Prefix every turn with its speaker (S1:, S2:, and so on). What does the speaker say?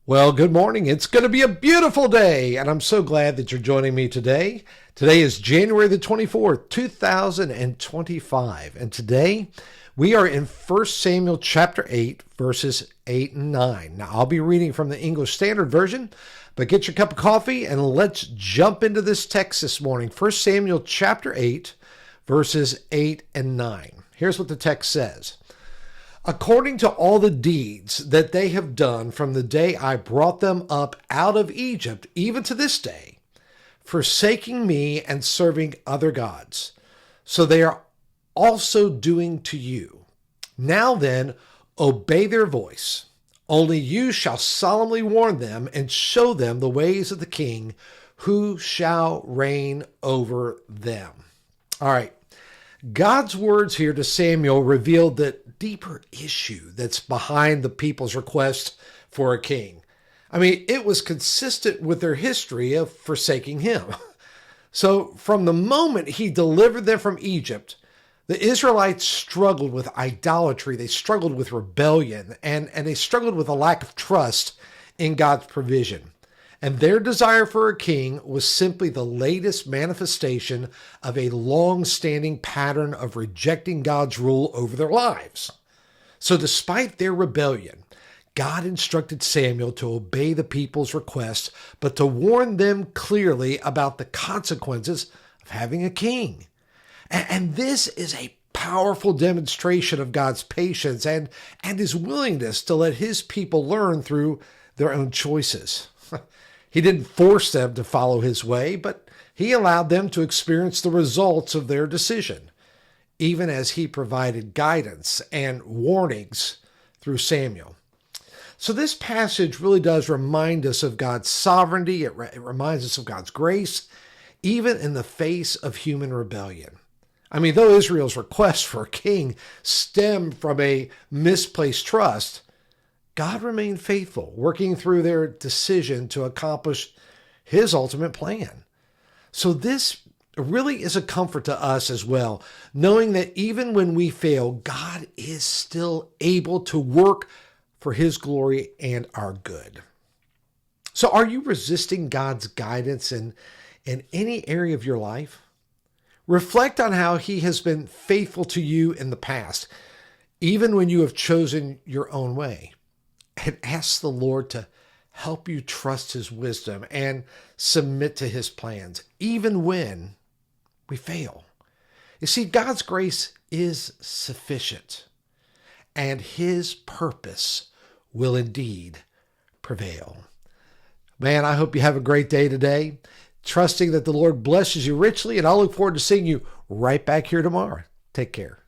S1: Well, good morning. It's going to be a beautiful day, and I'm so glad that you're joining me today. Today is January the 24th, 2025, and today we are in 1 Samuel chapter 8, verses 8 and 9. Now, I'll be reading from the English Standard Version, but get your cup of coffee and let's jump into this text this morning. 1 Samuel chapter 8, verses 8 and 9. Here's what the text says. According to all the deeds that they have done from the day I brought them up out of Egypt, even to this day, forsaking me and serving other gods, so they are also doing to you. Now then, obey their voice. Only you shall solemnly warn them and show them the ways of the king who shall reign over them. All right. God's words here to Samuel revealed the deeper issue that's behind the people's request for a king. I mean, it was consistent with their history of forsaking him. So from the moment he delivered them from Egypt, the Israelites struggled with idolatry. They struggled with rebellion, and they struggled with a lack of trust in God's provision. And their desire for a king was simply the latest manifestation of a long-standing pattern of rejecting God's rule over their lives. So despite their rebellion, God instructed Samuel to obey the people's request, but to warn them clearly about the consequences of having a king. And this is a powerful demonstration of God's patience and his willingness to let his people learn through their own choices. He didn't force them to follow his way, but he allowed them to experience the results of their decision, even as he provided guidance and warnings through Samuel. So this passage really does remind us of God's sovereignty. It reminds us of God's grace, even in the face of human rebellion. I mean, though Israel's request for a king stemmed from a misplaced trust, God remained faithful, working through their decision to accomplish his ultimate plan. So this really is a comfort to us as well, knowing that even when we fail, God is still able to work for his glory and our good. So are you resisting God's guidance in any area of your life? Reflect on how he has been faithful to you in the past, even when you have chosen your own way. And ask the Lord to help you trust his wisdom and submit to his plans, even when we fail. You see, God's grace is sufficient, and his purpose will indeed prevail. Man, I hope you have a great day today, trusting that the Lord blesses you richly, and I'll look forward to seeing you right back here tomorrow. Take care.